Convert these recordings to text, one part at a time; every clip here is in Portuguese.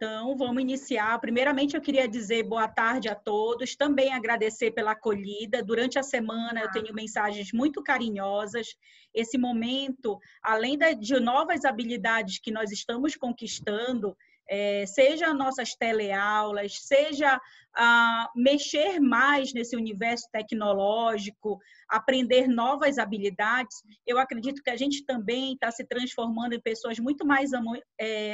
Então, vamos iniciar. Primeiramente, eu queria dizer boa tarde a todos, também agradecer pela acolhida. Durante a semana, eu tenho mensagens muito carinhosas. Esse momento, além de novas habilidades que nós estamos conquistando, seja nossas teleaulas, seja mexer mais nesse universo tecnológico, aprender novas habilidades, eu acredito que a gente também está se transformando em pessoas muito mais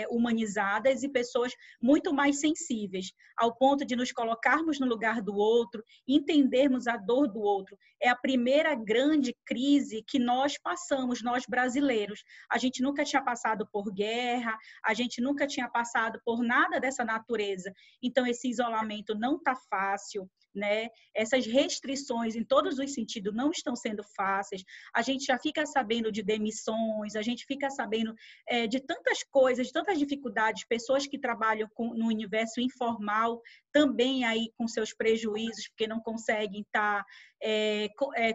humanizadas e pessoas muito mais sensíveis, ao ponto de nos colocarmos no lugar do outro, entendermos a dor do outro. É a primeira grande crise que nós passamos, nós brasileiros. A gente nunca tinha passado por guerra, a gente nunca tinha passado por nada dessa natureza. Então, esse isolamento não está fácil, né? Essas restrições em todos os sentidos não estão sendo fáceis. A gente já fica sabendo de demissões, a gente fica sabendo de tantas coisas, de tantas dificuldades, pessoas que trabalham no universo informal também aí com seus prejuízos, porque não conseguem estar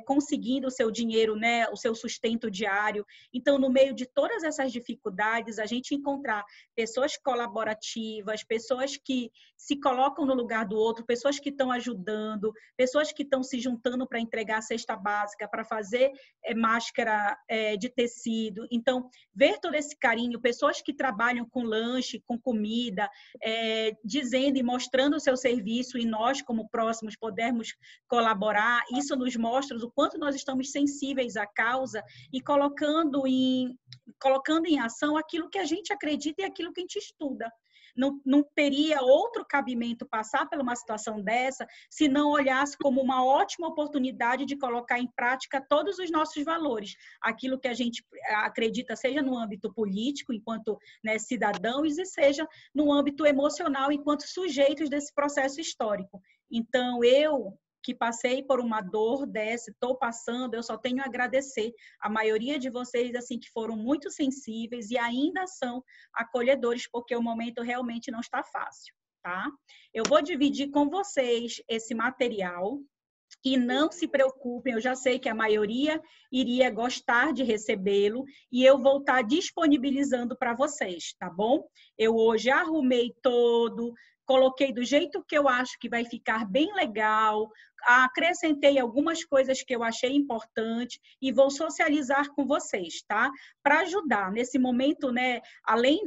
conseguindo o seu dinheiro, né, o seu sustento diário. Então, no meio de todas essas dificuldades, a gente encontrar pessoas colaborativas, pessoas que se colocam no lugar do outro, pessoas que estão ajudando, pessoas que estão se juntando para entregar a cesta básica, para fazer máscara de tecido. Então, ver todo esse carinho, pessoas que trabalham com lanche, com comida, dizendo e mostrando o seu serviço e nós, como próximos, podemos colaborar. Isso nos mostra o quanto nós estamos sensíveis à causa e colocando em ação aquilo que a gente acredita e aquilo que a gente estuda. Não teria outro cabimento passar por uma situação dessa se não olhasse como uma ótima oportunidade de colocar em prática todos os nossos valores, aquilo que a gente acredita, seja no âmbito político, enquanto, né, cidadãos, e seja no âmbito emocional, enquanto sujeitos desse processo histórico. Então, eu que passei por uma dor dessa, estou passando, eu só tenho a agradecer a maioria de vocês, assim, que foram muito sensíveis e ainda são acolhedores, porque o momento realmente não está fácil, tá? Eu vou dividir com vocês esse material e não se preocupem, eu já sei que a maioria iria gostar de recebê-lo e eu vou estar disponibilizando para vocês, tá bom? Eu hoje arrumei todo, coloquei do jeito que eu acho que vai ficar bem legal, acrescentei algumas coisas que eu achei importante e vou socializar com vocês, tá? Para ajudar nesse momento, né? Além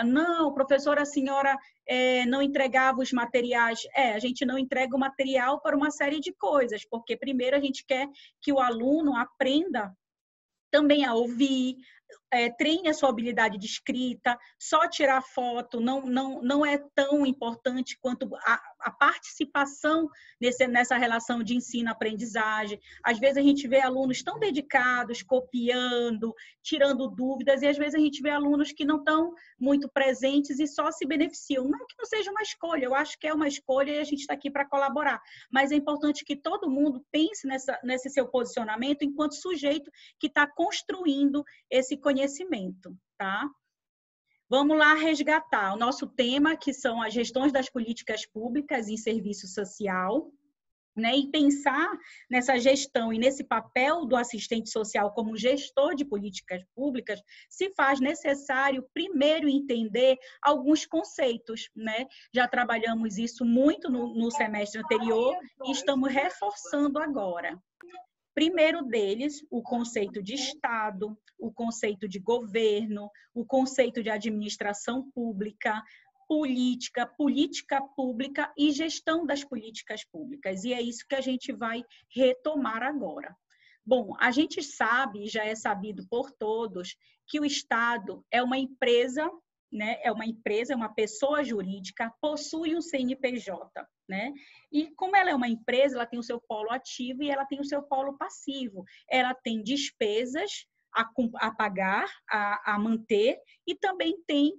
não, professora, a senhora não entregava os materiais. A gente não entrega o material para uma série de coisas, porque primeiro a gente quer que o aluno aprenda também a ouvir, treine a sua habilidade de escrita. Só tirar foto não é tão importante quanto a participação nessa relação de ensino-aprendizagem. Às vezes a gente vê alunos tão dedicados, copiando, tirando dúvidas, e às vezes a gente vê alunos que não estão muito presentes e só se beneficiam. Não que não seja uma escolha, eu acho que é uma escolha e a gente está aqui para colaborar, mas é importante que todo mundo pense nesse seu posicionamento enquanto sujeito que está construindo esse conhecimento, tá? Vamos lá resgatar o nosso tema, que são as gestões das políticas públicas em serviço social, né? E pensar nessa gestão e nesse papel do assistente social como gestor de políticas públicas, se faz necessário primeiro entender alguns conceitos, né? Já trabalhamos isso muito no semestre anterior e estamos reforçando agora. Primeiro deles, o conceito de Estado, o conceito de governo, o conceito de administração pública, política pública e gestão das políticas públicas. E é isso que a gente vai retomar agora. Bom, a gente sabe, já é sabido por todos, que o Estado é uma empresa, né? É uma pessoa jurídica, possui um CNPJ, né? E como ela é uma empresa, ela tem o seu polo ativo e ela tem o seu polo passivo. Ela tem despesas a pagar, a manter, e também tem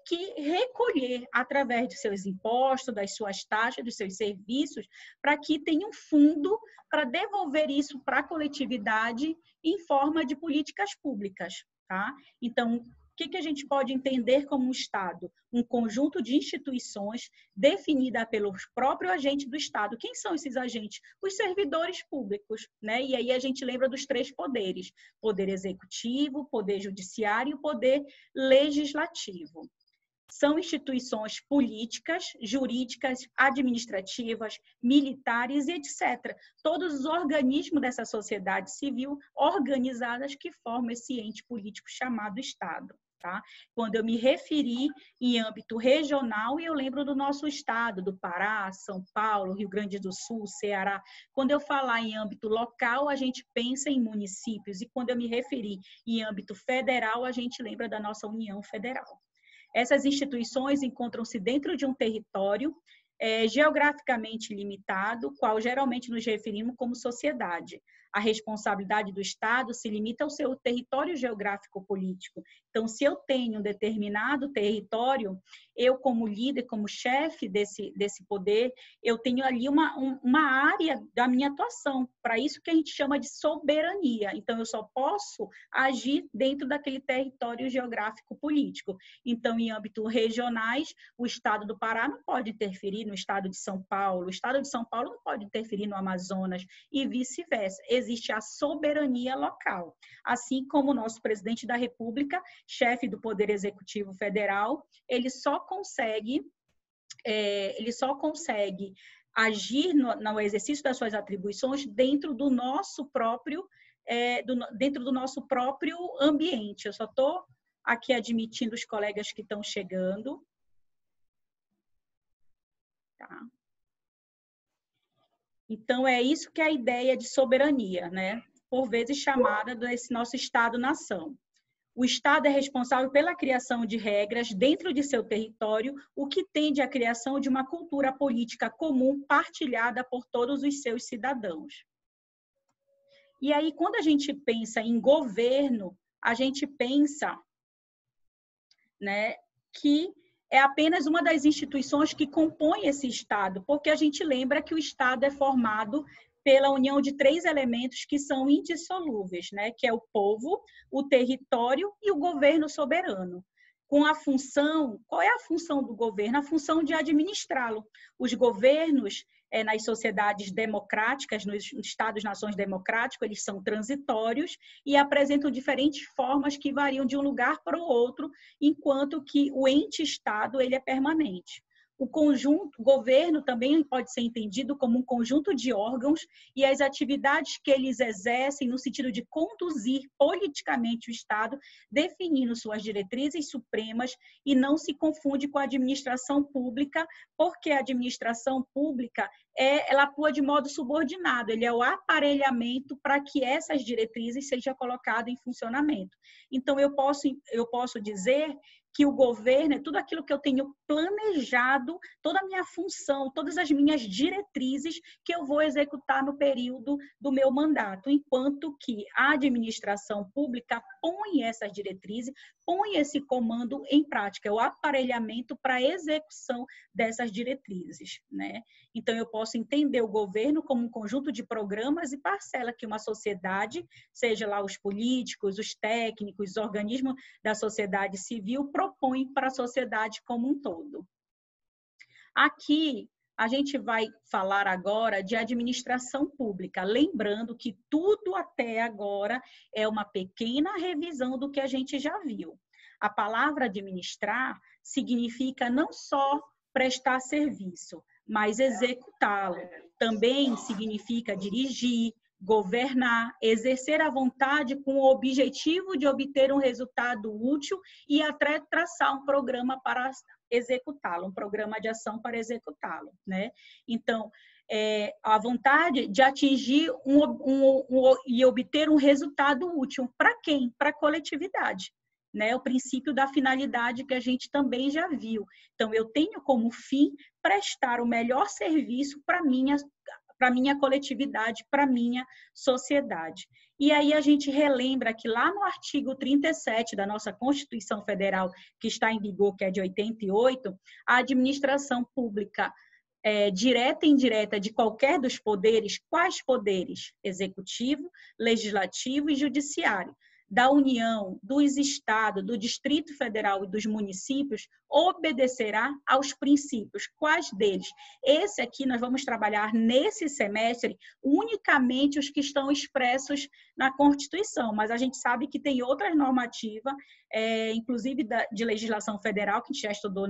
que recolher através de seus impostos, das suas taxas, dos seus serviços, para que tenha um fundo para devolver isso para a coletividade em forma de políticas públicas, tá? Então, o que a gente pode entender como um Estado? Um conjunto de instituições definida pelos próprios agentes do Estado. Quem são esses agentes? Os servidores públicos, né? E aí a gente lembra dos 3 poderes: poder executivo, poder judiciário e poder legislativo. são instituições políticas, jurídicas, administrativas, militares e etc. Todos os organismos dessa sociedade civil organizadas que formam esse ente político chamado Estado. Tá? Quando eu me referi em âmbito regional, eu lembro do nosso estado, do Pará, São Paulo, Rio Grande do Sul, Ceará. Quando eu falar em âmbito local, a gente pensa em municípios. E quando eu me referi em âmbito federal, a gente lembra da nossa União Federal. Essas instituições encontram-se dentro de um território geograficamente limitado, qual geralmente nos referimos como sociedade. A responsabilidade do Estado se limita ao seu território geográfico político. Então, se eu tenho um determinado território, eu como líder, como chefe desse poder, eu tenho ali uma área da minha atuação. Para isso que a gente chama de soberania. Então, eu só posso agir dentro daquele território geográfico político. Então, em âmbitos regionais, o Estado do Pará não pode interferir no Estado de São Paulo, o Estado de São Paulo não pode interferir no Amazonas e vice-versa. Existe a soberania local. Assim como o nosso presidente da República, chefe do Poder Executivo Federal, ele só consegue agir no exercício das suas atribuições dentro do nosso próprio ambiente. Eu só estou aqui admitindo os colegas que estão chegando. Tá? Então, é isso que é a ideia de soberania, né? Por vezes chamada desse nosso Estado-nação. O Estado é responsável pela criação de regras dentro de seu território, o que tende à criação de uma cultura política comum partilhada por todos os seus cidadãos. E aí, quando a gente pensa em governo, a gente pensa, né, que é apenas uma das instituições que compõe esse Estado, porque a gente lembra que o Estado é formado pela união de 3 elementos que são indissolúveis, né? Que é o povo, o território e o governo soberano. Com a função, qual é a função do governo? A função de administrá-lo. Os governos, nas sociedades democráticas, nos Estados-nações democráticos, eles são transitórios e apresentam diferentes formas que variam de um lugar para o outro, enquanto que o ente-Estado ele é permanente. O governo também pode ser entendido como um conjunto de órgãos e as atividades que eles exercem no sentido de conduzir politicamente o Estado, definindo suas diretrizes supremas e não se confunde com a administração pública, porque a administração pública ela atua de modo subordinado, ele é o aparelhamento para que essas diretrizes sejam colocadas em funcionamento. Então, eu posso dizer que o governo é tudo aquilo que eu tenho planejado, toda a minha função, todas as minhas diretrizes que eu vou executar no período do meu mandato, enquanto que a administração pública põe essas diretrizes, põe esse comando em prática, é o aparelhamento para a execução dessas diretrizes, né? Então, eu posso entender o governo como um conjunto de programas e parcela que uma sociedade, seja lá os políticos, os técnicos, os organismos da sociedade civil, propõem para a sociedade como um todo. Aqui, a gente vai falar agora de administração pública, lembrando que tudo até agora é uma pequena revisão do que a gente já viu. A palavra administrar significa não só prestar serviço, mas executá-lo. Também significa dirigir, governar, exercer a vontade com o objetivo de obter um resultado útil e até traçar um programa para executá-lo, um programa de ação para executá-lo, né? Então, a vontade de atingir e obter um resultado útil. Para quem? Para a coletividade. Né, o princípio da finalidade que a gente também já viu. Então, eu tenho como fim prestar o melhor serviço para minha coletividade, para minha sociedade. E aí a gente relembra que lá no artigo 37 da nossa Constituição Federal, que está em vigor, que é de 88, a administração pública direta e indireta de qualquer dos poderes, quais poderes? Executivo, legislativo e judiciário. da União, dos estados, do Distrito Federal e dos municípios obedecerá aos princípios. Quais deles? Esse aqui nós vamos trabalhar nesse semestre unicamente os que estão expressos na Constituição, mas a gente sabe que tem outras normativas, inclusive de legislação federal, que a gente já estudou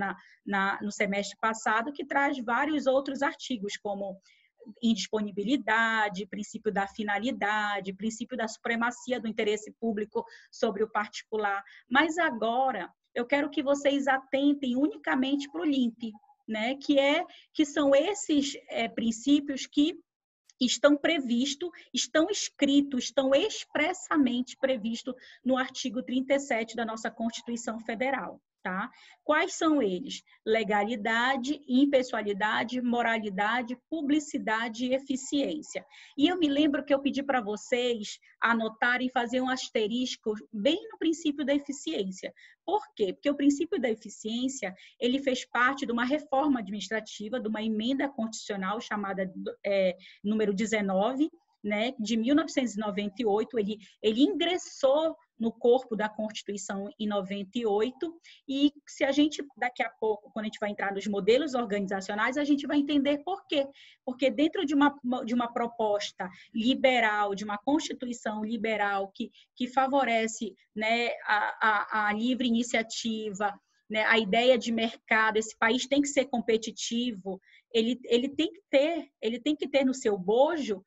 no semestre passado, que traz vários outros artigos, como indisponibilidade, princípio da finalidade, princípio da supremacia do interesse público sobre o particular. Mas agora eu quero que vocês atentem unicamente para o LIMP, né? Que são esses princípios que estão previstos, estão escritos, estão expressamente previstos no artigo 37 da nossa Constituição Federal. Tá? Quais são eles? Legalidade, impessoalidade, moralidade, publicidade e eficiência. E eu me lembro que eu pedi para vocês anotarem e fazer um asterisco bem no princípio da eficiência. Por quê? Porque o princípio da eficiência, ele fez parte de uma reforma administrativa, de uma emenda constitucional chamada número 19, né, de 1998, ele ingressou no corpo da Constituição em 98, e se a gente, daqui a pouco, quando a gente vai entrar nos modelos organizacionais, a gente vai entender por quê. Porque dentro de uma proposta liberal, de uma Constituição liberal que favorece, né, a livre iniciativa, né, a ideia de mercado, esse país tem que ser competitivo, ele tem que ter no seu bojo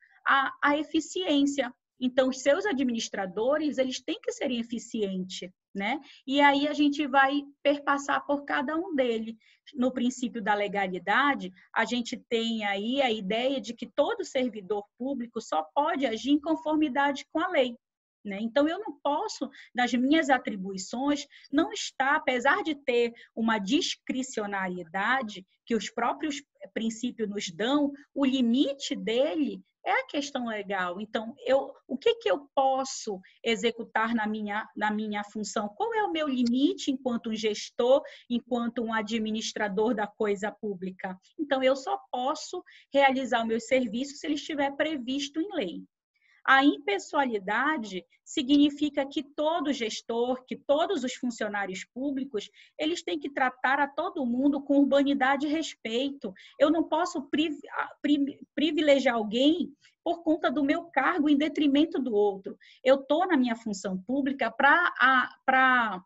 a eficiência. Então, os seus administradores, eles têm que serem eficientes, né? E aí a gente vai perpassar por cada um deles. No princípio da legalidade, a gente tem aí a ideia de que todo servidor público só pode agir em conformidade com a lei, né? Então, eu não posso, nas minhas atribuições, não estar, apesar de ter uma discricionariedade que os próprios princípios nos dão, o limite dele é a questão legal. Então, o que eu posso executar na minha função? Qual é o meu limite enquanto um gestor, enquanto um administrador da coisa pública? Então, eu só posso realizar o meu serviço se ele estiver previsto em lei. A impessoalidade significa que todo gestor, que todos os funcionários públicos, eles têm que tratar a todo mundo com urbanidade e respeito. Eu não posso privilegiar alguém por conta do meu cargo em detrimento do outro. Eu estou na minha função pública para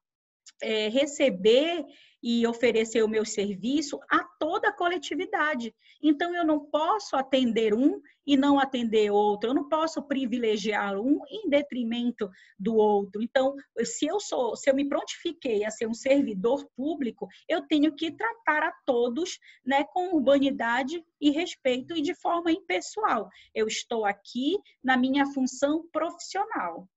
receber e oferecer o meu serviço a toda a coletividade. Então, eu não posso atender um e não atender outro. Eu não posso privilegiar um em detrimento do outro. Então, se eu me prontifiquei a ser um servidor público, eu tenho que tratar a todos, né, com urbanidade e respeito e de forma impessoal. Eu estou aqui na minha função profissional.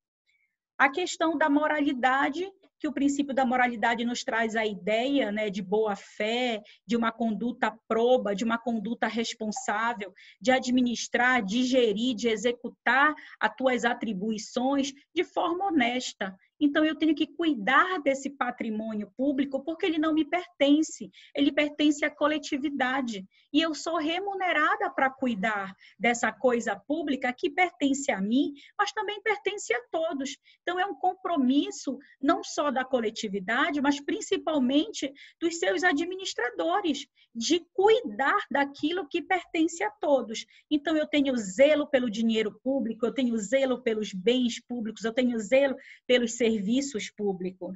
A questão da moralidade, que o princípio da moralidade nos traz a ideia, né, de boa-fé, de uma conduta proba, de uma conduta responsável, de administrar, de gerir, de executar as tuas atribuições de forma honesta. Então, eu tenho que cuidar desse patrimônio público porque ele não me pertence, ele pertence à coletividade. E eu sou remunerada para cuidar dessa coisa pública que pertence a mim, mas também pertence a todos. Então, é um compromisso não só da coletividade, mas principalmente dos seus administradores, de cuidar daquilo que pertence a todos. Então, eu tenho zelo pelo dinheiro público, eu tenho zelo pelos bens públicos, eu tenho zelo pelos serviços públicos.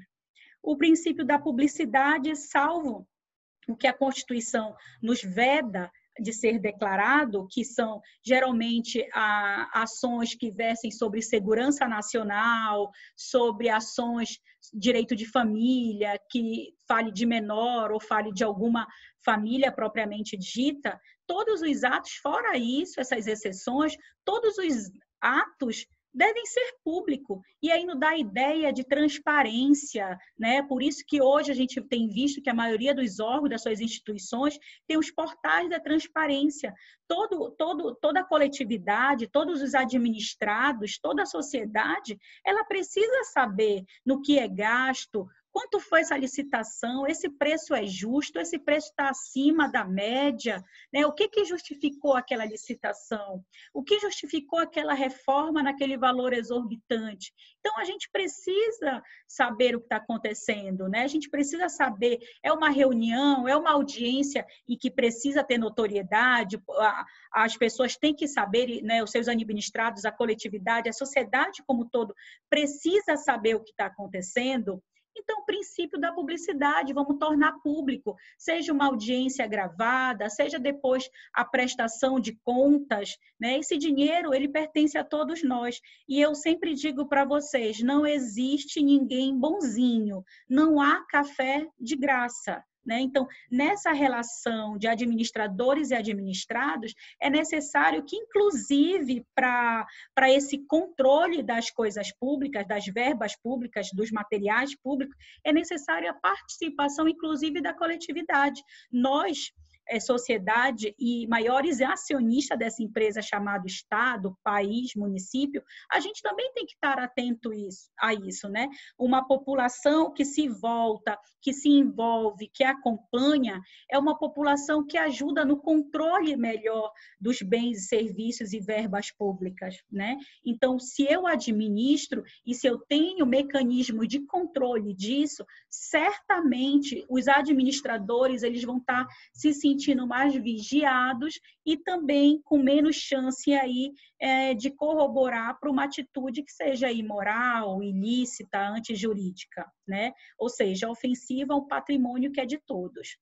O princípio da publicidade, salvo o que a Constituição nos veda de ser declarado, que são geralmente ações que versem sobre segurança nacional, sobre ações direito de família, que fale de menor ou fale de alguma família propriamente dita, todos os atos, fora isso, essas exceções, todos os atos devem ser públicos. E aí nos dá a ideia de transparência, né? Por isso que hoje a gente tem visto que a maioria dos órgãos, das suas instituições, tem os portais da transparência. Toda a coletividade, todos os administrados, toda a sociedade, ela precisa saber no que é gasto, quanto foi essa licitação, esse preço é justo, esse preço está acima da média, né? O que justificou aquela licitação? O que justificou aquela reforma naquele valor exorbitante? Então, a gente precisa saber o que está acontecendo, né? A gente precisa saber, é uma reunião, é uma audiência e que precisa ter notoriedade, as pessoas têm que saber, né, os seus administrados, a coletividade, a sociedade como um todo precisa saber o que está acontecendo. Então, o princípio da publicidade, vamos tornar público, seja uma audiência gravada, seja depois a prestação de contas, né? Esse dinheiro, ele pertence a todos nós. E eu sempre digo para vocês, não existe ninguém bonzinho, não há café de graça. Né? Então, nessa relação de administradores e administrados, é necessário que, inclusive, para esse controle das coisas públicas, das verbas públicas, dos materiais públicos, é necessária a participação, inclusive, da coletividade. Nós, sociedade e maiores acionistas dessa empresa chamada Estado, país, município, a gente também tem que estar atento a isso, né? Uma população que se volta, que se envolve, que acompanha, é uma população que ajuda no controle melhor dos bens e serviços e verbas públicas, né? Então, se eu administro e se eu tenho mecanismo de controle disso, certamente os administradores eles vão estar se sentindo mais vigiados e também com menos chance aí de corroborar para uma atitude que seja imoral, ilícita, antijurídica, né? Ou seja, ofensiva ao patrimônio que é de todos.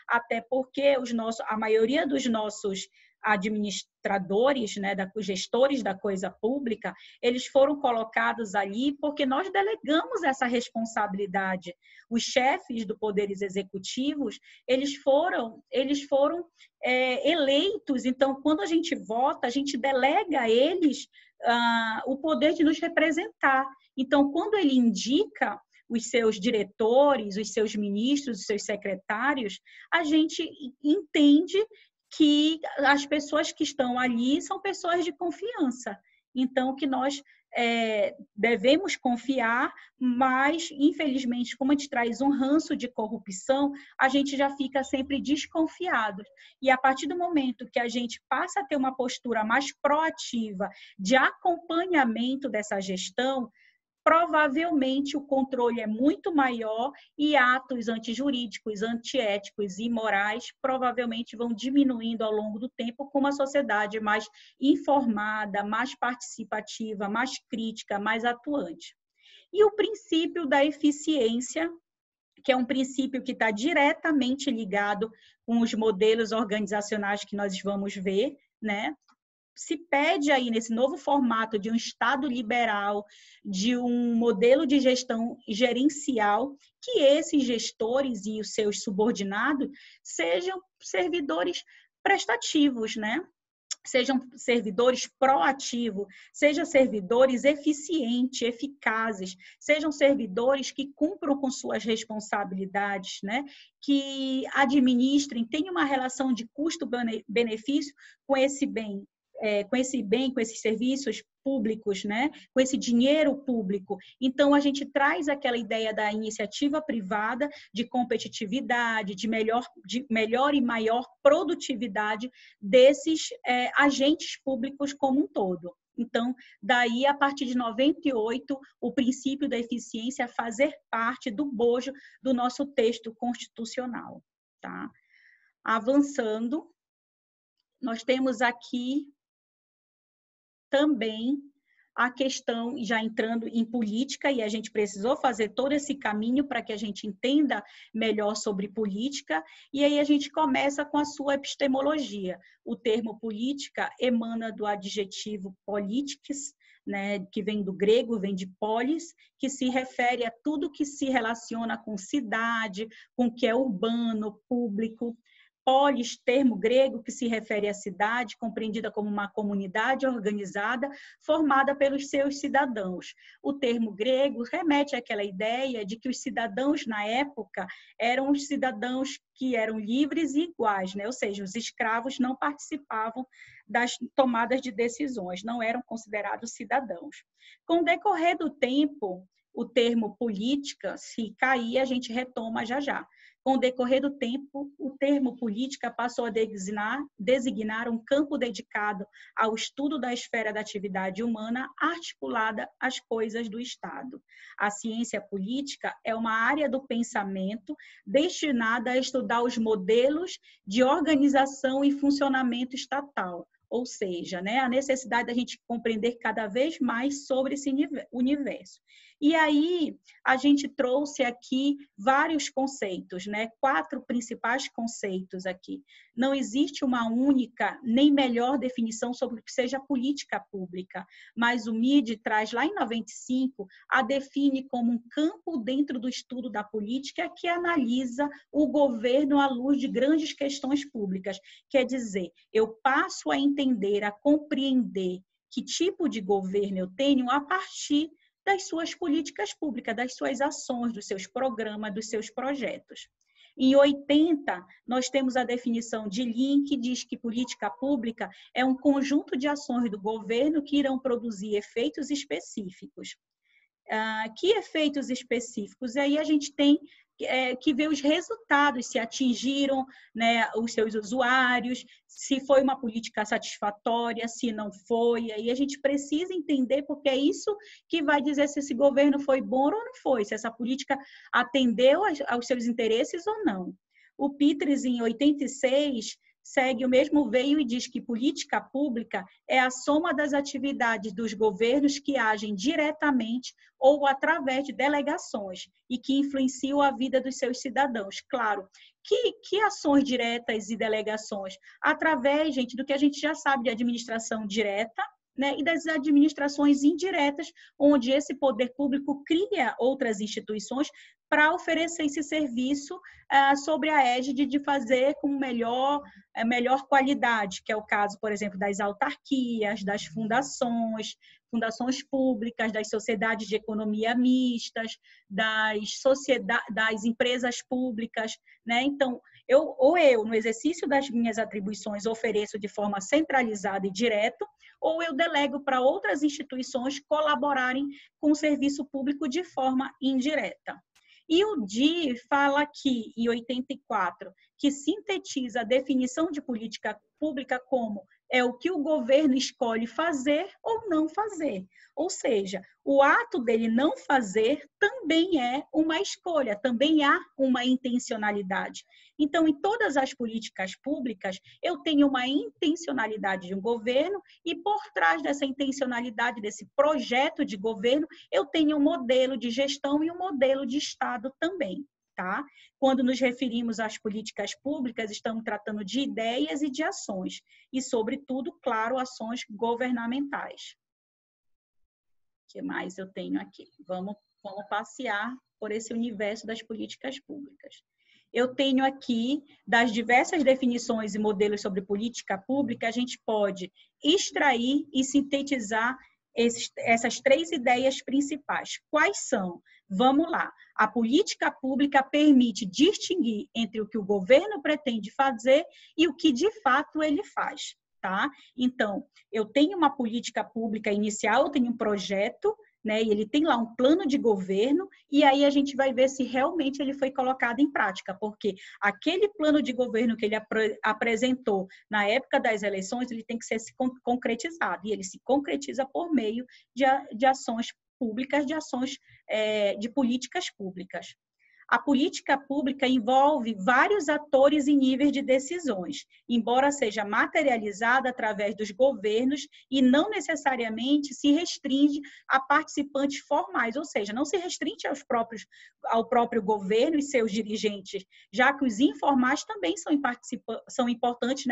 Até porque a maioria dos nossos administradores, né, gestores da coisa pública, eles foram colocados ali porque nós delegamos essa responsabilidade. Os chefes do poderes executivos, eles foram eleitos. Então, quando a gente vota, a gente delega a eles o poder de nos representar. Então, quando ele indica os seus diretores, os seus ministros, os seus secretários, a gente entende que as pessoas que estão ali são pessoas de confiança. Então, que nós devemos confiar, mas, infelizmente, como a gente traz um ranço de corrupção, a gente já fica sempre desconfiado. E a partir do momento que a gente passa a ter uma postura mais proativa de acompanhamento dessa gestão, provavelmente o controle é muito maior e atos antijurídicos, antiéticos e imorais provavelmente vão diminuindo ao longo do tempo com uma sociedade mais informada, mais participativa, mais crítica, mais atuante. E o princípio da eficiência, que é um princípio que está diretamente ligado com os modelos organizacionais que nós vamos ver, né? Se pede aí nesse novo formato de um Estado liberal, de um modelo de gestão gerencial, que esses gestores e os seus subordinados sejam servidores prestativos, né? Sejam servidores proativos, sejam servidores eficientes, eficazes, sejam servidores que cumpram com suas responsabilidades, né? Que administrem, tenham uma relação de custo-benefício com esse bem, com esses serviços públicos, né? Com esse dinheiro público. Então, a gente traz aquela ideia da iniciativa privada, de competitividade, de melhor e maior produtividade desses agentes públicos como um todo. Então, daí, a partir de 98, o princípio da eficiência fazer parte do bojo do nosso texto constitucional. Tá? Avançando, nós temos aqui também a questão, já entrando em política, e a gente precisou fazer todo esse caminho para que a gente entenda melhor sobre política, e aí a gente começa com a sua epistemologia. O termo política emana do adjetivo politics, né, que vem do grego, vem de polis, que se refere a tudo que se relaciona com cidade, com o que é urbano, público. Polis, termo grego que se refere à cidade, compreendida como uma comunidade organizada, formada pelos seus cidadãos. O termo grego remete àquela ideia de que os cidadãos, na época, eram os cidadãos que eram livres e iguais, né? Ou seja, os escravos não participavam das tomadas de decisões, não eram considerados cidadãos. Com o decorrer do tempo, o termo política, se cair, a gente retoma já já. Com o decorrer do tempo, o termo política passou a designar um campo dedicado ao estudo da esfera da atividade humana articulada às coisas do Estado. A ciência política é uma área do pensamento destinada a estudar os modelos de organização e funcionamento estatal, ou seja, né, a necessidade da gente compreender cada vez mais sobre esse universo. E aí, a gente trouxe aqui vários conceitos, né? 4 principais conceitos aqui. Não existe uma única nem melhor definição sobre o que seja política pública, mas o MID traz lá em 95, a define como um campo dentro do estudo da política que analisa o governo à luz de grandes questões públicas. Quer dizer, eu passo a entender, a compreender que tipo de governo eu tenho a partir das suas políticas públicas, das suas ações, dos seus programas, dos seus projetos. Em 80, nós temos a definição de Lean, que diz que política pública é um conjunto de ações do governo que irão produzir efeitos específicos. Que efeitos específicos? E aí a gente tem que ver os resultados, se atingiram, né, os seus usuários, se foi uma política satisfatória, se não foi. Aí a gente precisa entender, porque é isso que vai dizer se esse governo foi bom ou não foi, se essa política atendeu aos seus interesses ou não. O Peters, em 86, segue o mesmo veio e diz que política pública é a soma das atividades dos governos que agem diretamente ou através de delegações e que influenciam a vida dos seus cidadãos. Claro, que ações diretas e delegações? Através, gente, do que a gente já sabe de administração direta, né, e das administrações indiretas, onde esse poder público cria outras instituições para oferecer esse serviço sobre a égide de fazer com melhor qualidade, que é o caso, por exemplo, das autarquias, das fundações públicas, das sociedades de economia mistas, das empresas públicas, né? Então, eu, no exercício das minhas atribuições, ofereço de forma centralizada e direta, ou eu delego para outras instituições colaborarem com o serviço público de forma indireta. E o DI fala aqui, em 84, que sintetiza a definição de política pública como é o que o governo escolhe fazer ou não fazer. Ou seja, o ato dele não fazer também é uma escolha, também há uma intencionalidade. Então, em todas as políticas públicas, eu tenho uma intencionalidade de um governo e por trás dessa intencionalidade, desse projeto de governo, eu tenho um modelo de gestão e um modelo de Estado também. Tá? Quando nos referimos às políticas públicas, estamos tratando de ideias e de ações, e, sobretudo, claro, ações governamentais. O que mais eu tenho aqui? Vamos passear por esse universo das políticas públicas. Eu tenho aqui, das diversas definições e modelos sobre política pública, a gente pode extrair e sintetizar essas 3 ideias principais. Quais são? Vamos lá. A política pública permite distinguir entre o que o governo pretende fazer e o que de fato ele faz, tá? Então, eu tenho uma política pública inicial, eu tenho um projeto, né, e ele tem lá um plano de governo, e aí a gente vai ver se realmente ele foi colocado em prática, porque aquele plano de governo que ele apresentou na época das eleições, ele tem que ser concretizado, e ele se concretiza por meio de ações públicas, de ações de políticas públicas. A política pública envolve vários atores e níveis de decisões, embora seja materializada através dos governos e não necessariamente se restringe a participantes formais, ou seja, não se restringe ao próprio governo e seus dirigentes, já que os informais também são importantes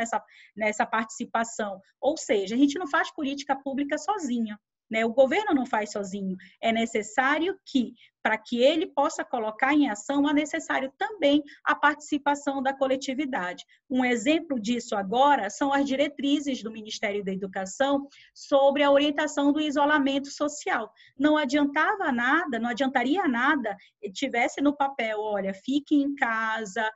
nessa participação. Ou seja, a gente não faz política pública sozinha. O governo não faz sozinho. É necessário que, para que ele possa colocar em ação, é necessário também a participação da coletividade. Um exemplo disso agora são as diretrizes do Ministério da Educação sobre a orientação do isolamento social. Não adiantaria nada tivesse no papel, olha, fique em casa,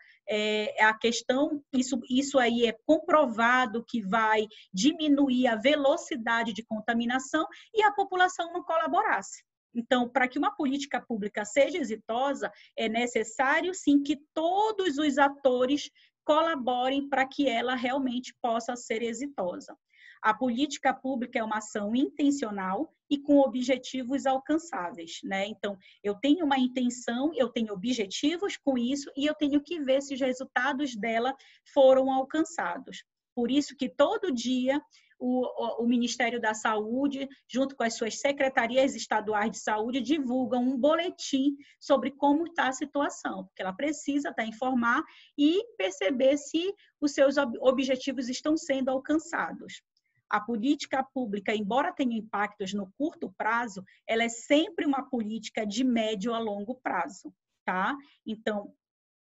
a questão, isso aí é comprovado que vai diminuir a velocidade de contaminação e a população não colaborasse. Então, para que uma política pública seja exitosa, é necessário, sim, que todos os atores colaborem para que ela realmente possa ser exitosa. A política pública é uma ação intencional e com objetivos alcançáveis, né? Então, eu tenho uma intenção, eu tenho objetivos com isso e eu tenho que ver se os resultados dela foram alcançados. Por isso que todo dia o Ministério da Saúde, junto com as suas secretarias estaduais de saúde, divulgam um boletim sobre como está a situação, porque ela precisa informar e perceber se os seus objetivos estão sendo alcançados. A política pública, embora tenha impactos no curto prazo, ela é sempre uma política de médio a longo prazo, tá? Então,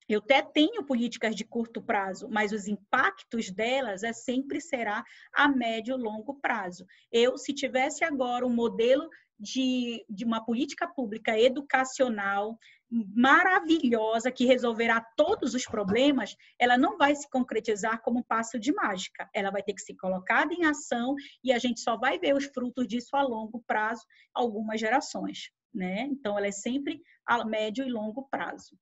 eu até tenho políticas de curto prazo, mas os impactos delas sempre será a médio e longo prazo. Se tivesse agora um modelo de uma política pública educacional maravilhosa, que resolverá todos os problemas, ela não vai se concretizar como um passo de mágica. Ela vai ter que ser colocada em ação e a gente só vai ver os frutos disso a longo prazo, algumas gerações, né? Então, ela é sempre a médio e longo prazo.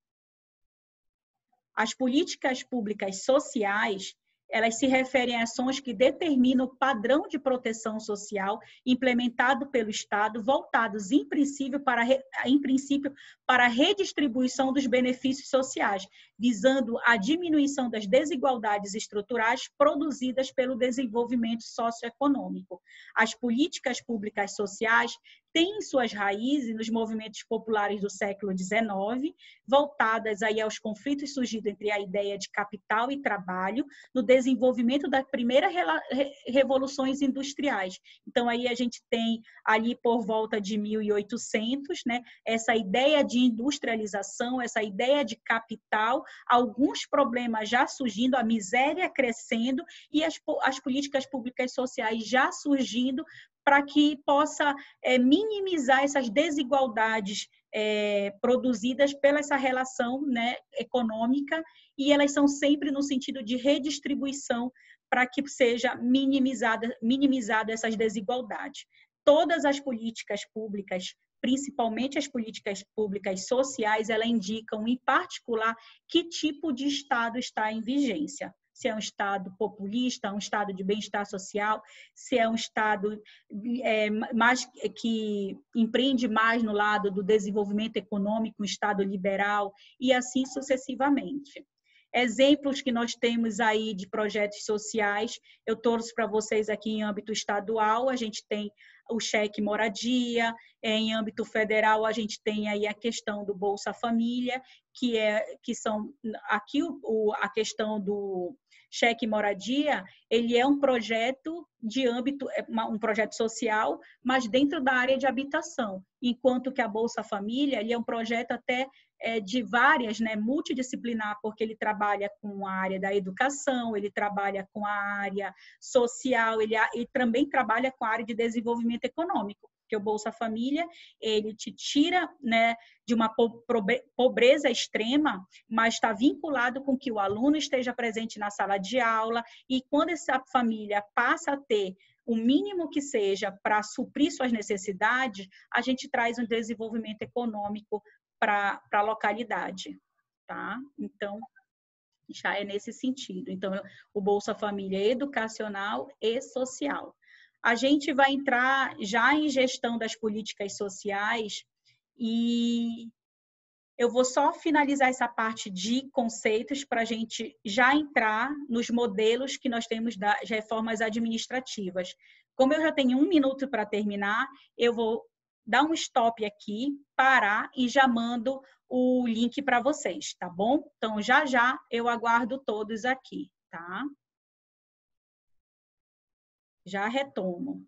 As políticas públicas sociais, elas se referem a ações que determinam o padrão de proteção social implementado pelo Estado, voltados, em princípio, para a redistribuição dos benefícios sociais, visando a diminuição das desigualdades estruturais produzidas pelo desenvolvimento socioeconômico. As políticas públicas sociais têm suas raízes nos movimentos populares do século XIX, voltadas aí aos conflitos surgidos entre a ideia de capital e trabalho, no desenvolvimento das primeiras revoluções industriais. Então, aí a gente tem ali por volta de 1800, né, essa ideia de industrialização, essa ideia de capital, alguns problemas já surgindo, a miséria crescendo e as políticas públicas sociais já surgindo para que possa minimizar essas desigualdades produzidas pela essa relação, né, econômica, e elas são sempre no sentido de redistribuição para que seja minimizada essas desigualdades. Todas as políticas públicas, principalmente as políticas públicas sociais, elas indicam, em particular, que tipo de Estado está em vigência. Se é um Estado populista, um Estado de bem-estar social, se é um Estado que empreende mais no lado do desenvolvimento econômico, um Estado liberal, e assim sucessivamente. Exemplos que nós temos aí de projetos sociais, eu trouxe para vocês aqui em âmbito estadual, a gente tem o cheque moradia, em âmbito federal a gente tem aí a questão do Bolsa Família, que são aqui a questão do cheque moradia, ele é um projeto de âmbito, um projeto social, mas dentro da área de habitação, enquanto que a Bolsa Família, ele é um projeto até de várias, né, multidisciplinar, porque ele trabalha com a área da educação, ele trabalha com a área social, ele também trabalha com a área de desenvolvimento econômico, porque o Bolsa Família, ele te tira, né, de uma pobreza extrema, mas está vinculado com que o aluno esteja presente na sala de aula, e quando essa família passa a ter o mínimo que seja para suprir suas necessidades, a gente traz um desenvolvimento econômico para a localidade, tá? Então, já é nesse sentido. Então, o Bolsa Família é educacional e social. A gente vai entrar já em gestão das políticas sociais e eu vou só finalizar essa parte de conceitos para a gente já entrar nos modelos que nós temos das reformas administrativas. Como eu já tenho 1 minuto para terminar, eu vou dar um stop aqui, parar e já mando o link para vocês, tá bom? Então, já eu aguardo todos aqui, tá? Já retomo.